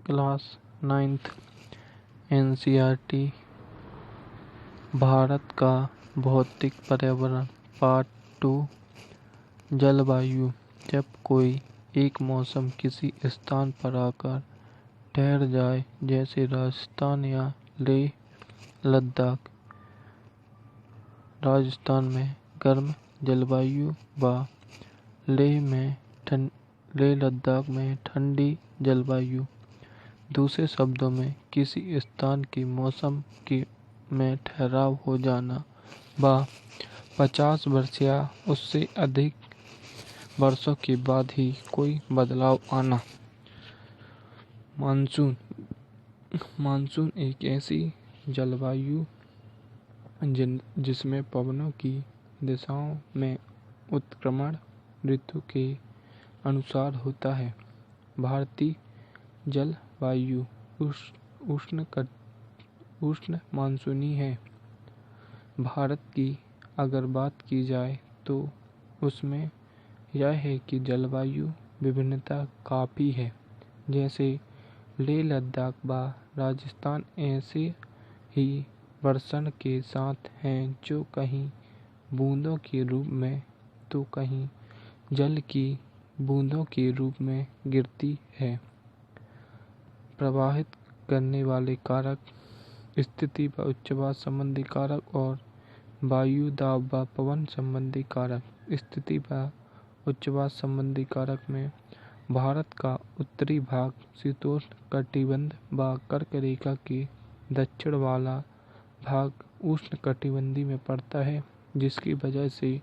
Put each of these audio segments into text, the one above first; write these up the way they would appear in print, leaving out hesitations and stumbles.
Class 9th NCERT Bharat का भौतिक पर्यावरण पार्ट 2 जलवायु। जब कोई एक मौसम किसी स्थान पर आकर ठहर जाए, जैसे राजस्थान या लेह लद्दाख। राजस्थान में गर्म जलवायु व लेह लद्दाख में ठंडी जलवायु। दूसरे शब्दों में किसी स्थान के मौसम में ठहराव हो जाना व 50 वर्ष या उससे अधिक वर्षों के बाद ही कोई बदलाव आना। मानसून एक ऐसी जलवायु जिसमें पवनों की दिशाओं में उत्क्रमण ऋतु के अनुसार होता है। भारतीय जलवायु उष्ण मानसूनी है। भारत की अगर बात की जाए तो उसमें यह है कि जलवायु विभिन्नता काफ़ी है। जैसे लेह लद्दाख व राजस्थान ऐसे ही वर्षण के साथ हैं, जो कहीं बूंदों के रूप में तो कहीं जल की बूंदों के रूप में गिरती है। प्रभावित करने वाले कारक स्थिति व उच्चवास संबंधी कारक और वायु दाब व पवन संबंधी कारक। स्थिति व उच्चवास संबंधी कारक में भारत का उत्तरी भाग शीतोष्ण कटिबंध व कर्क रेखा के दक्षिण वाला भाग उष्ण कटिबंधी में पड़ता है, जिसकी वजह से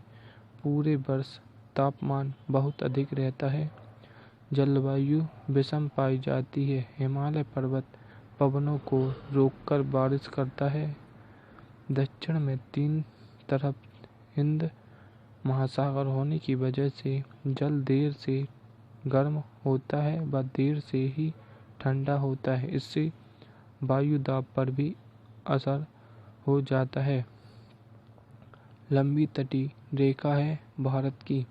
पूरे वर्ष तापमान बहुत अधिक रहता है। जलवायु विषम पाई जाती है। हिमालय पर्वत पवनों को रोककर बारिश करता है। दक्षिण में तीन तरफ हिंद महासागर होने की वजह से जल देर से गर्म होता है व देर से ही ठंडा होता है। इससे वायु दाब पर भी असर हो जाता है। लंबी तटीय रेखा है। भारत की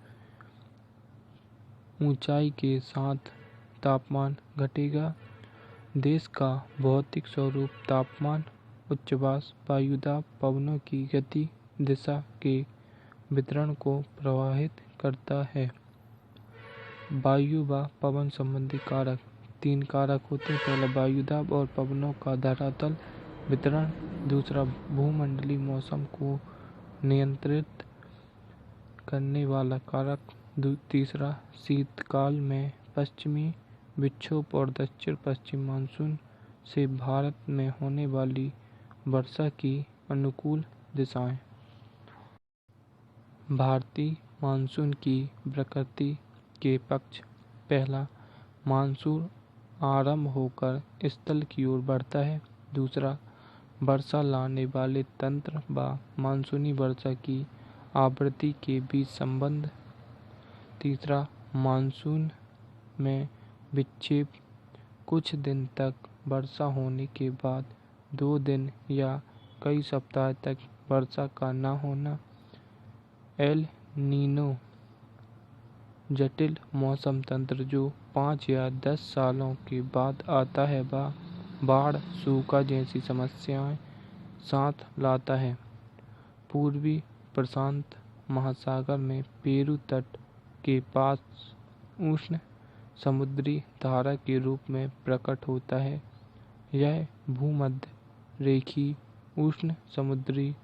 ऊंचाई के साथ तापमान घटेगा। देश का भौतिक स्वरूप तापमान, उच्चवास, वायुदाब, पवनों की गति, दिशा के वितरण को प्रभावित करता है। वायु व पवन संबंधी कारक 3 कारक होते हैं। पहला वायुदाब और पवनों का धरातल वितरण, दूसरा भूमंडलीय मौसम को नियंत्रित करने वाला कारक, तीसरा शीतकाल में पश्चिमी विक्षोभ और दक्षिण पश्चिम मानसून से भारत में होने वाली वर्षा की अनुकूल दिशाएं। भारतीय मानसून की प्रकृति के पक्ष। पहला, मानसून आरंभ होकर स्थल की ओर बढ़ता है। दूसरा, वर्षा लाने वाले तंत्र व मानसूनी वर्षा की आवृत्ति के बीच संबंध। तीसरा, मानसून में विक्षेप। कुछ दिन तक वर्षा होने के बाद 2 दिन या कई सप्ताह तक वर्षा का न होना। एल नीनो जटिल मौसम तंत्र जो 5 या 10 सालों के बाद आता है वह बाढ़, सूखा जैसी समस्याएं साथ लाता है। पूर्वी प्रशांत महासागर में पेरू तट के पास उष्ण समुद्री धारा के रूप में प्रकट होता है। यह भूमध्य रेखीय उष्ण समुद्री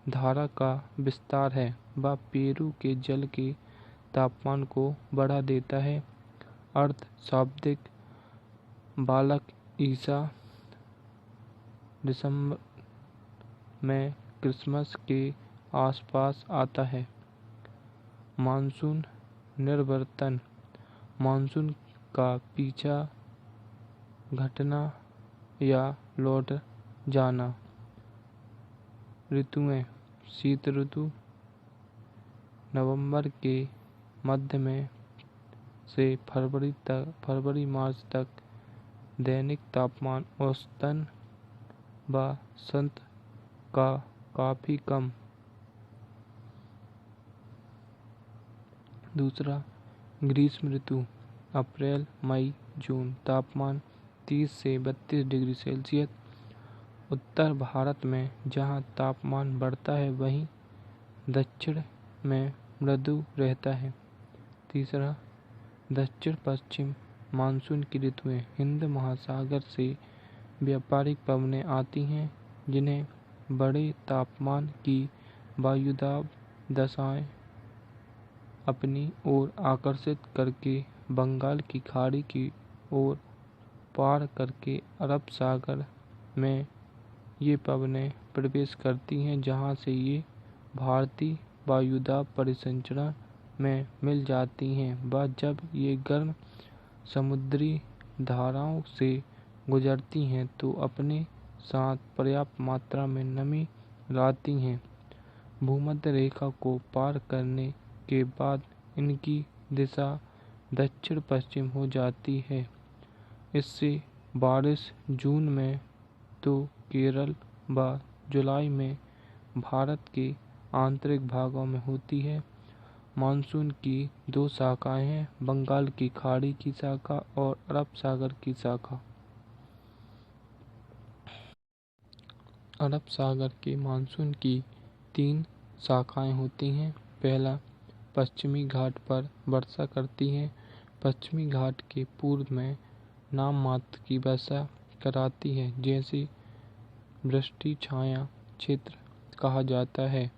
धारा का विस्तार है व पेरू के जल के तापमान को बढ़ा देता है। अर्ध शाब्दिक बालक ईसा दिसंबर में क्रिसमस के आसपास आता है। मानसून निर्वर्तन, मानसून का पीछा घटना या लौट जाना। ऋतुएं, शीत ऋतु नवंबर के मध्य में से फरवरी मार्च तक दैनिक तापमान औसतन वसंत का काफ़ी कम। दूसरा, ग्रीष्म ऋतु अप्रैल मई जून, तापमान 30 से 32 डिग्री सेल्सियस। उत्तर भारत में जहाँ तापमान बढ़ता है वहीं दक्षिण में मृदु रहता है। तीसरा, दक्षिण पश्चिम मानसून की ऋतुएं। हिंद महासागर से व्यापारिक पवनें आती हैं जिन्हें बड़े तापमान की वायुदाब दशाएं अपनी ओर आकर्षित करके बंगाल की खाड़ी की ओर पार करके अरब सागर में ये पवनें प्रवेश करती हैं, जहां से ये भारतीय वायुदाब परिसंचरण में मिल जाती हैं व जब ये गर्म समुद्री धाराओं से गुजरती हैं तो अपने साथ पर्याप्त मात्रा में नमी लाती हैं। भूमध्य रेखा को पार करने के बाद इनकी दिशा दक्षिण पश्चिम हो जाती है। इससे बारिश जून में तो केरल व जुलाई में भारत के आंतरिक भागों में होती है। मानसून की दो शाखाएं हैं, बंगाल की खाड़ी की शाखा और अरब सागर की शाखा। अरब सागर के मानसून की 3 शाखाएं होती हैं। पहला, पश्चिमी घाट पर वर्षा करती है। पश्चिमी घाट के पूर्व में नाम मात्र की वर्षा कराती है, जैसे वृष्टि छाया क्षेत्र कहा जाता है।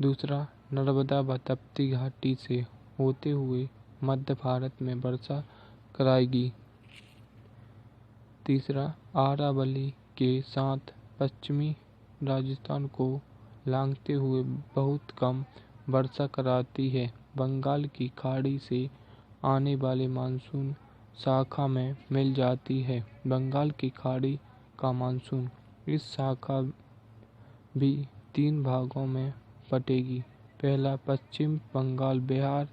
दूसरा, नर्मदा व तप्ती घाटी से होते हुए मध्य भारत में वर्षा कराएगी। तीसरा, अरावली के साथ पश्चिमी राजस्थान को लांघते हुए बहुत कम वर्षा कराती है। बंगाल की खाड़ी से आने वाले मानसून शाखा में मिल जाती है। बंगाल की खाड़ी का मानसून इस शाखा भी 3 भागों में बटेगी। पहला, पश्चिम बंगाल बिहार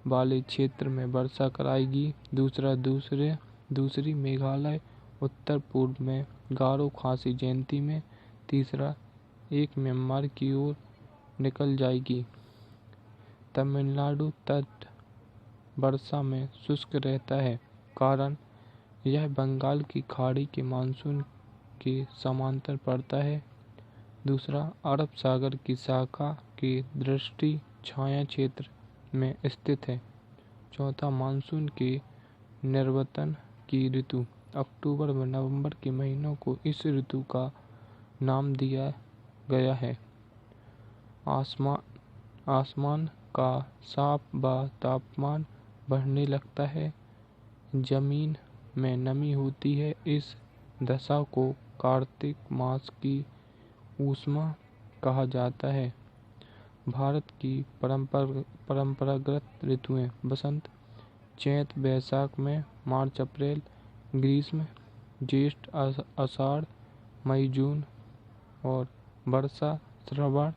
वाले क्षेत्र में वर्षा कराएगी। दूसरी मेघालय उत्तर पूर्व में गारो खासी जयंती में। तीसरा, एक म्यांमार की ओर निकल जाएगी। तमिलनाडु तट वर्षा में शुष्क रहता है, कारण यह बंगाल की खाड़ी के मानसून के समांतर पड़ता है। दूसरा, अरब सागर की शाखा के वृष्टि छाया क्षेत्र में स्थित है। चौथा, मानसून के निर्वतन की ऋतु। अक्टूबर व नवंबर के महीनों को इस ऋतु का नाम दिया गया है। आसमान का साफ व तापमान बढ़ने लगता है। जमीन में नमी होती है। इस दशा को कार्तिक मास की ऊष्मा कहा जाता है। भारत की परंपरागत ऋतुएं। बसंत चैत वैशाख में, मार्च अप्रैल ग्रीष्म, ज्येष्ठ आषाढ़ मई जून और वर्षा श्रावण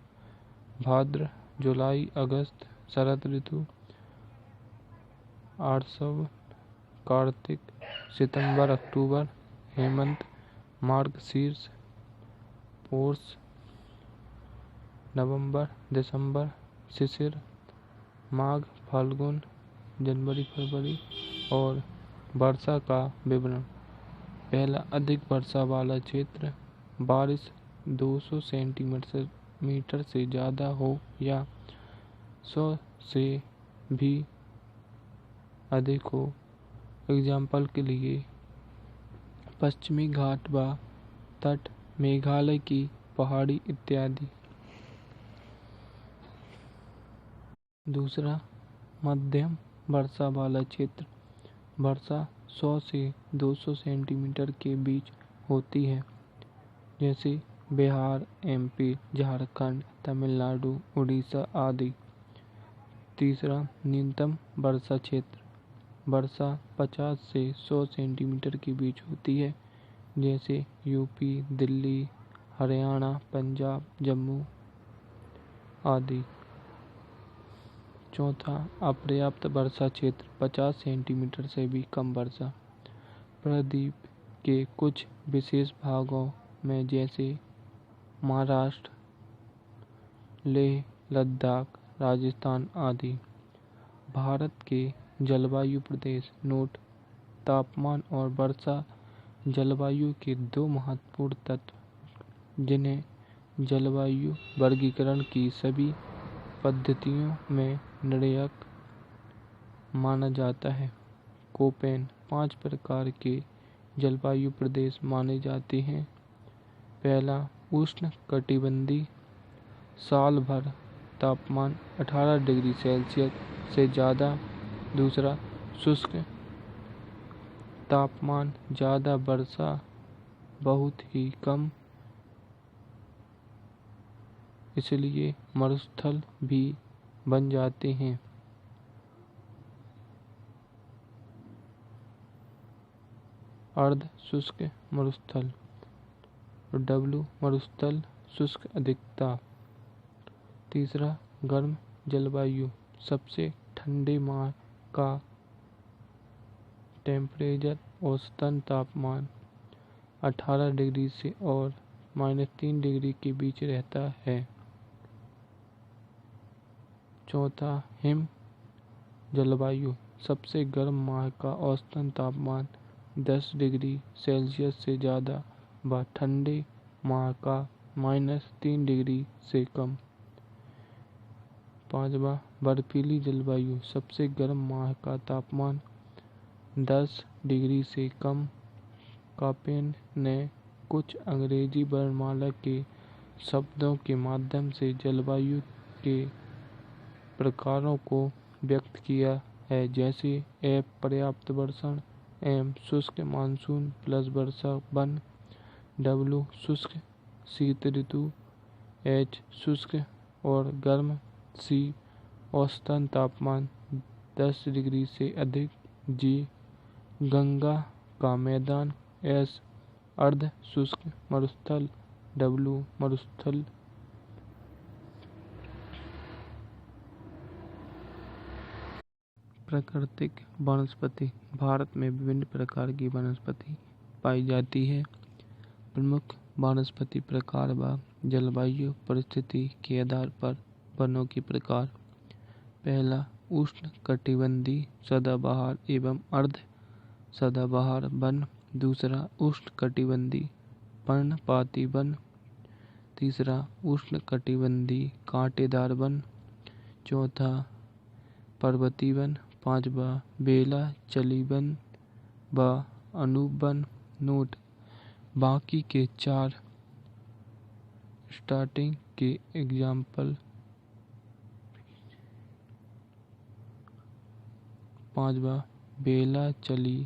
भाद्र जुलाई अगस्त। शरद ऋतु आषाढ़ कार्तिक सितंबर अक्टूबर। हेमंत मार्गशीर्ष पौष नवंबर दिसंबर। शिशिर माघ फाल्गुन जनवरी फरवरी। और वर्षा का विवरण। पहला, अधिक वर्षा वाला क्षेत्र। बारिश 200 सेंटीमीटर से ज़्यादा हो या 100 से भी अधिक हो। एग्जाम्पल के लिए पश्चिमी घाट व तट, मेघालय की पहाड़ी इत्यादि। दूसरा, मध्यम वर्षा वाला क्षेत्र। वर्षा 100 से 200 सेंटीमीटर के बीच होती है, जैसे बिहार, एमपी, झारखंड, तमिलनाडु, उड़ीसा आदि। तीसरा, न्यूनतम वर्षा क्षेत्र। वर्षा 50 से 100 सेंटीमीटर के बीच होती है, जैसे यूपी, दिल्ली, हरियाणा, पंजाब, जम्मू आदि। चौथा, अपर्याप्त वर्षा क्षेत्र। 50 सेंटीमीटर से भी कम वर्षा। प्रायद्वीप के कुछ विशेष भागों में, जैसे महाराष्ट्र, लेह, लद्दाख, राजस्थान आदि। भारत के जलवायु प्रदेश। नोट: तापमान और वर्षा जलवायु के दो महत्वपूर्ण तत्व जिन्हें जलवायु वर्गीकरण की सभी पद्धतियों में निर्णायक माना जाता है। कोपेन 5 प्रकार के जलवायु प्रदेश माने जाते हैं। पहला, उष्ण कटिबंधीय, साल भर तापमान 18 डिग्री सेल्सियस से ज़्यादा। दूसरा, शुष्क, तापमान ज़्यादा, वर्षा बहुत ही कम, इसलिए मरुस्थल भी बन जाते हैं। अर्ध शुष्क मरुस्थल, डब्लू मरुस्थल, शुष्क अधिकता। तीसरा, गर्म जलवायु, सबसे ठंडे माह का टेम्परेचर औसतन तापमान 18 डिग्री से और -3 डिग्री के बीच रहता है। चौथा, हिम जलवायु, सबसे गर्म माह का औसतन तापमान 10 डिग्री सेल्सियस से ज़्यादा व ठंडे माह का -3 डिग्री से कम। पाँचवा, बर्फीली जलवायु, सबसे गर्म माह का तापमान 10 डिग्री से कम। कोपेन ने कुछ अंग्रेजी वर्णमाला के शब्दों के माध्यम से जलवायु के प्रकारों को व्यक्त किया है, जैसे ए पर्याप्त वर्षा, एम शुष्क मानसून प्लस वर्षा वन, डब्लू शुष्क शीत ऋतु, एच शुष्क और गर्म, सी औसतन तापमान 10 डिग्री से अधिक, जी गंगा का मैदान, एस अर्ध शुष्क मरुस्थल, डब्लू मरुस्थल। प्राकृतिक वनस्पति, भारत में विभिन्न प्रकार की वनस्पति पाई जाती है। प्रमुख वनस्पति प्रकार व जलवायु परिस्थिति के आधार पर वनों के प्रकार। पहला, उष्ण कटिबंधीय सदाबहार एवं अर्ध सदाबहार वन। दूसरा, उष्ण कटिबंधीय पर्णपाती वन। तीसरा, उष्ण कटिबंधीय कांटेदार वन। चौथा, पर्वतीय वन। पांचवा, बेला चली वन व अनूप वन। नोट: बाकी के चार स्टार्टिंग के एग्जाम्पल। पांचवा, बेला चली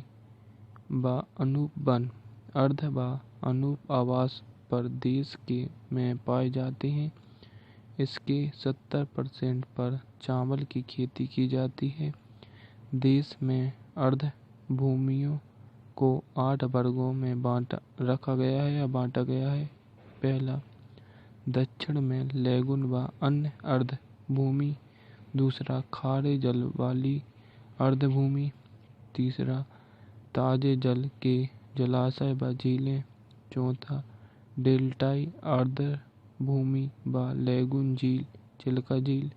व अनूप वन अर्ध व अनूप आवास प्रदेश के में पाए जाते हैं। इसके 70% पर चावल की खेती की जाती है। देश में अर्ध भूमियों को 8 वर्गों में बांटा गया है। पहला, दक्षिण में लैगून व अन्य अर्ध भूमि। दूसरा, खारे जल वाली अर्ध भूमि। तीसरा, ताजे जल के जलाशय व झीलें। चौथा, डेल्टाई अर्ध भूमि व लैगून झील, चिल्का झील।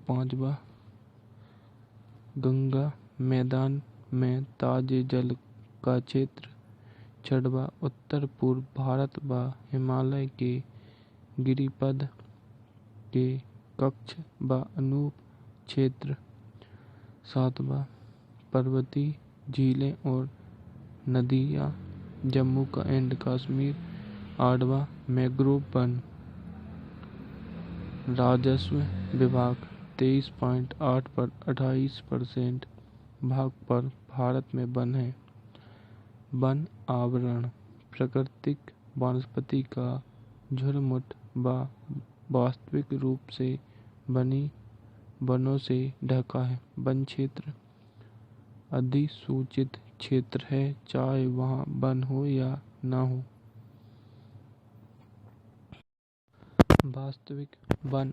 पांचवा, गंगा मैदान में ताजे जल का क्षेत्र। छठवां, उत्तर पूर्व भारत व हिमालय के गिरिपद के कच्छ व अनूप क्षेत्र। सातवां, पर्वतीय झीलें और नदियाँ, जम्मू एंड कश्मीर। आठवां, मैंग्रोव वन। राजस्व विभाग 23.8 पर 28% भाग पर भारत में वन है। वन आवरण, प्राकृतिक वनस्पति का झुरमुट व वास्तविक रूप से बनी वनों से ढका है। वन क्षेत्र अधिसूचित क्षेत्र है, चाहे वहाँ वन हो या न हो। वास्तविक वन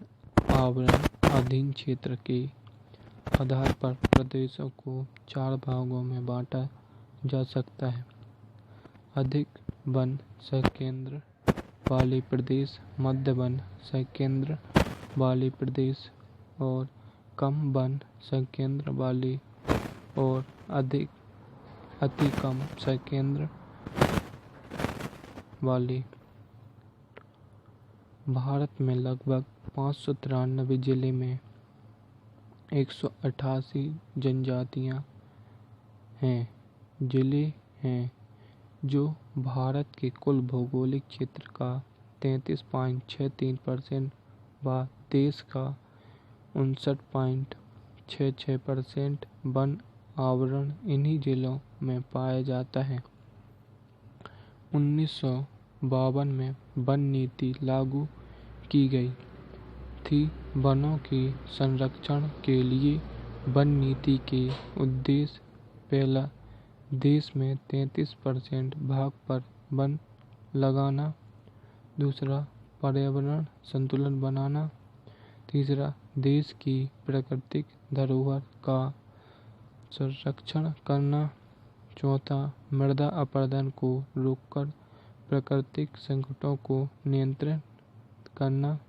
आवरण अधीन क्षेत्र के आधार पर प्रदेशों को 4 भागों में बांटा जा सकता है। अधिक वन संकेंद्र वाले प्रदेश, मध्य वन संकेंद्र वाले प्रदेश और कम वन संकेंद्र वाले और अधिक अति कम संकेंद्र वाली। भारत में लगभग 593 जिले में 188 जनजातियां हैं। जिले हैं जो भारत के कुल भौगोलिक क्षेत्र का 33.63% व देश का 59.66% वन आवरण इन्हीं जिलों में पाया जाता है। 1952 में वन नीति लागू की गई थी। वनों के संरक्षण के लिए वन नीति के उद्देश्य: पहला, देश में 33% भाग पर वन लगाना। दूसरा, पर्यावरण संतुलन बनाना। तीसरा, देश की प्राकृतिक धरोहर का संरक्षण करना। चौथा, मृदा अपरदन को रोककर प्राकृतिक संकटों को नियंत्रित करना।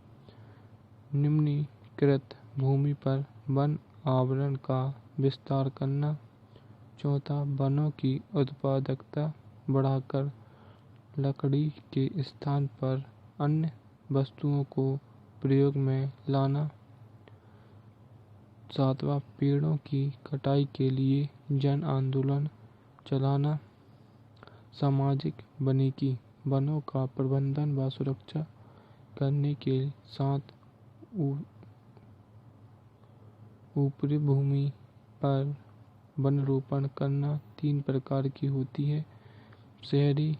निम्नलिखित भूमि पर वन आवरण का विस्तार करना। चौथा, वनों की उत्पादकता बढ़ाकर लकड़ी के स्थान पर अन्य वस्तुओं को प्रयोग में लाना। सातवां, पेड़ों की कटाई के लिए जन आंदोलन चलाना। सामाजिक वानिकी, वनों का प्रबंधन व सुरक्षा करने के साथ ऊपरी भूमि पर वनरोपण करना। 3 प्रकार की होती है: शहरी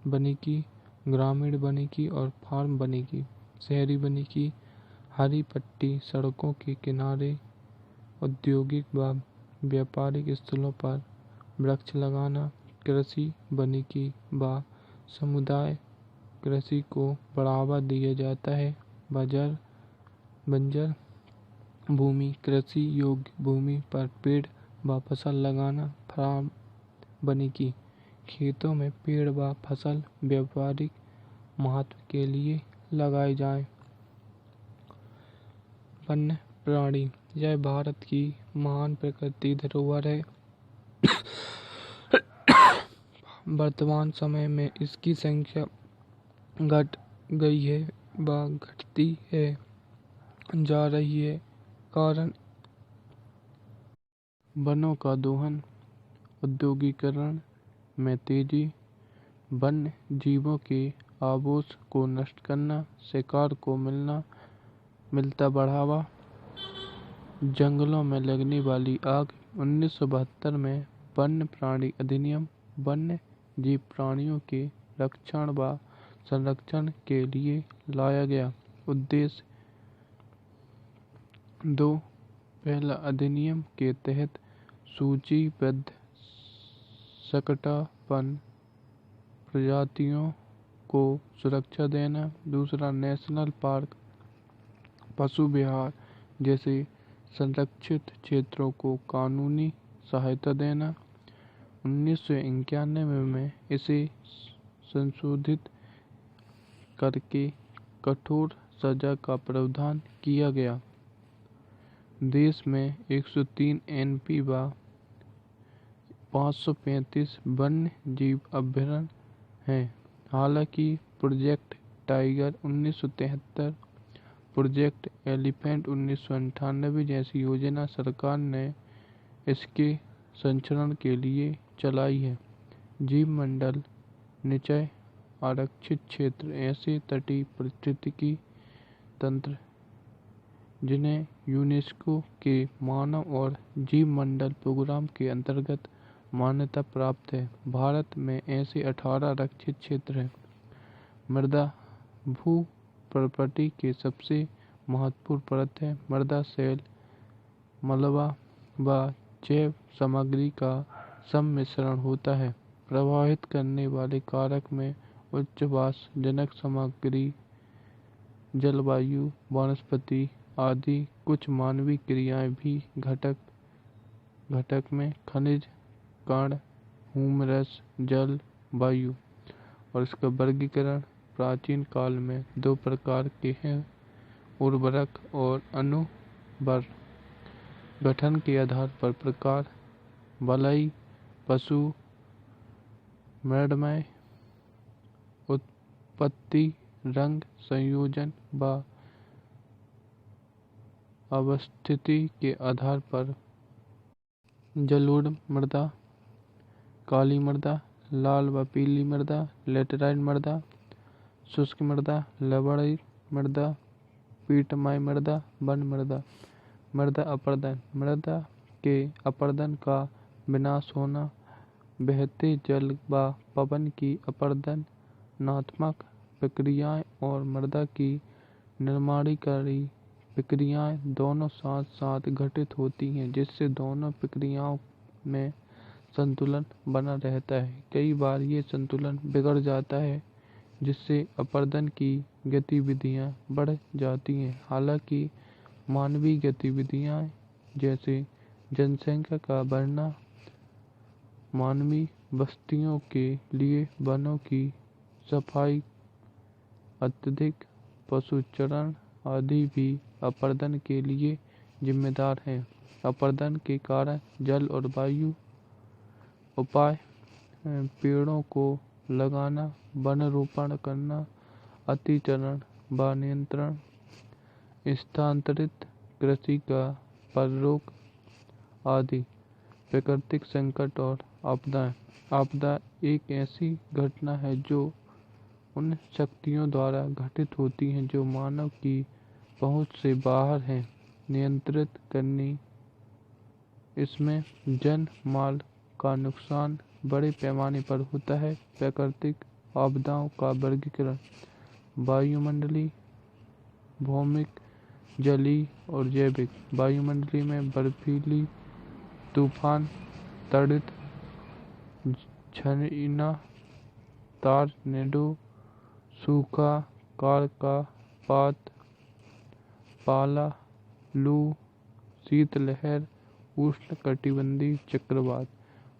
वानिकी, ग्रामीण वानिकी और फार्म वानिकी। शहरी वानिकी हरी पट्टी, सड़कों के किनारे, औद्योगिक व व्यापारिक स्थलों पर वृक्ष लगाना। कृषि वानिकी व समुदाय कृषि को बढ़ावा दिया जाता है। बंजर भूमि, कृषि योग्य भूमि पर पेड़ व फसल लगाना। फार्म वानिकी, खेतों में पेड़ व फसल व्यापारिक महत्व के लिए लगाए जाएं। वन्य प्राणी, यह भारत की महान प्राकृतिक धरोहर है। वर्तमान समय में इसकी संख्या घट गई है व घटती है जा रही है। कारण: वनों का दोहन, औद्योगिकीकरण में तेजी, वन्य जीवों के आवास को नष्ट करना, शिकार को मिलता बढ़ावा, जंगलों में लगने वाली आग। 1972 में वन्य प्राणी अधिनियम वन्य जीव प्राणियों के रक्षण व संरक्षण के लिए लाया गया। उद्देश्य: 2. पहला, अधिनियम के तहत सूचीबद्ध शाकटापन प्रजातियों को सुरक्षा देना। दूसरा, नेशनल पार्क, पशु विहार जैसे संरक्षित क्षेत्रों को कानूनी सहायता देना। 1991 में इसे संशोधित करके कठोर सजा का प्रावधान किया गया। देश में 103 एनपी व 535 वन्य जीव अभयारण्य हैं। हालांकि प्रोजेक्ट टाइगर 1973, प्रोजेक्ट एलिफेंट 1998 जैसी योजना सरकार ने इसके संरक्षण के लिए चलाई है। जीव मंडल निचय आरक्षित क्षेत्र ऐसे तटीय पारिस्थितिकी तंत्र जिन्हें यूनेस्को के मानव और जीव मंडल प्रोग्राम के अंतर्गत मान्यता प्राप्त है। भारत में ऐसे 18 आरक्षित क्षेत्र हैं। मृदा भू प्रॉपर्टी के सबसे महत्वपूर्ण परत है। मृदा सेल मलबा व जैव सामग्री का सम्मिश्रण होता है। प्रभावित करने वाले कारक में उच्च वाष्पजनक सामग्री, जलवायु, वनस्पति आदि। कुछ मानवीय क्रियाएं भी घटक में खनिज, कण, ह्यूमरस, जल, वायु। और इसका वर्गीकरण प्राचीन काल में 2 प्रकार के हैं: उर्वरक और अनुवर्ग। गठन के आधार पर प्रकार: वलय, पशु, मृण्मय, उत्पत्ति, रंग, संयोजन व अवस्थिति के आधार पर जलोढ़ मृदा, काली मृदा, लाल व पीली मृदा, लेटेराइट मृदा, शुष्क मृदा, लवणीय मृदा, पीटमय मृदा, वन मृदा। मृदा अपरदन, मृदा के अपरदन का विनाश होना, बहते जल व पवन की अपरदनात्मक प्रक्रियाएं और मृदा की निर्माणकारी प्रक्रियाएं दोनों साथ साथ घटित होती हैं, जिससे दोनों प्रक्रियाओं में संतुलन बना रहता है। कई बार ये संतुलन बिगड़ जाता है, जिससे अपरदन की गतिविधियां बढ़ जाती हैं। हालांकि मानवीय गतिविधियां जैसे जनसंख्या का बढ़ना, मानवीय बस्तियों के लिए वनों की सफाई, अत्यधिक पशुचारण आदि भी अपरदन के लिए जिम्मेदार हैं। अपरदन के कारण जल और वायु उपाय, पेड़ों को लगाना, वनरोपण करना, अतिचारण व नियंत्रण, स्थानांतरित कृषि का पररोक आदि। प्राकृतिक संकट और आपदाएं। आपदा एक ऐसी घटना है जो उन शक्तियों द्वारा घटित होती हैं जो मानव की पहुंच से बाहर हैं। नियंत्रित करनी, इसमें जन माल का नुकसान बड़े पैमाने पर होता है। प्राकृतिक आपदाओं का वर्गीकरण वायुमंडलीय, भौमिक, जलीय और जैविक। वायुमंडलीय में बर्फीली, तूफान, तड़ित, झरीना, टॉर्नेडो, सूखा, कर्कपात, पाला, लू, शीतलहर, उष्णकटिबंधीय चक्रवात।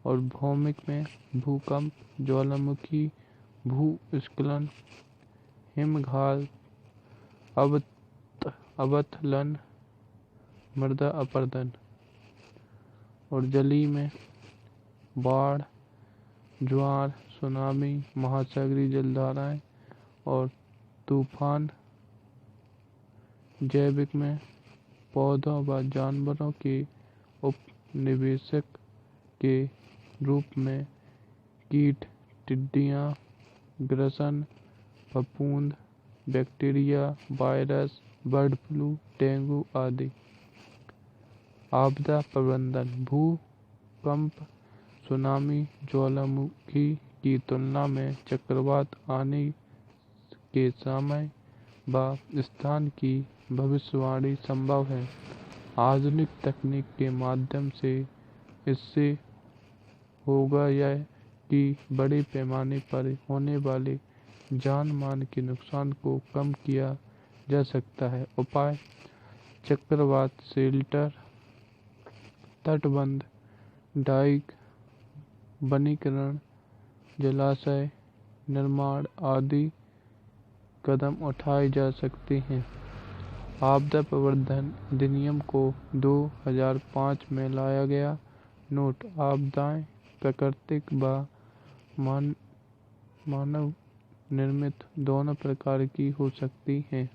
और भौमिक में भूकंप, ज्वालामुखी, भूस्खलन, हिमघात, अवतलन, मृदा अपरदन। और जलीय में बाढ़, ज्वार, सुनामी, महासागरीय जलधाराएं और तूफान। जैविक में पौधों व जानवरों के उपनिवेशक के रूप में कीट, टिड्डियां, ग्रसन, फफूंद, bacteria, virus, bird flu, dengue आदि। आपदा प्रबंधन भूकंप, सुनामी, ज्वालामुखी की तुलना में चक्रवात आने के समय व स्थान की भविष्यवाणी संभव है। आधुनिक तकनीक के माध्यम से इससे होगा यह कि बड़े पैमाने पर होने वाले जान माल के नुकसान को कम किया जा सकता है। उपाय: चक्रवात शेल्टर, तटबंध, डाइक, वनीकरण, जलाशय निर्माण आदि कदम उठाए जा सकते हैं। आपदा प्रबंधन अधिनियम को 2005 में लाया गया। नोट: आपदाएं प्राकृतिक व मानव निर्मित दोनों प्रकार की हो सकती हैं।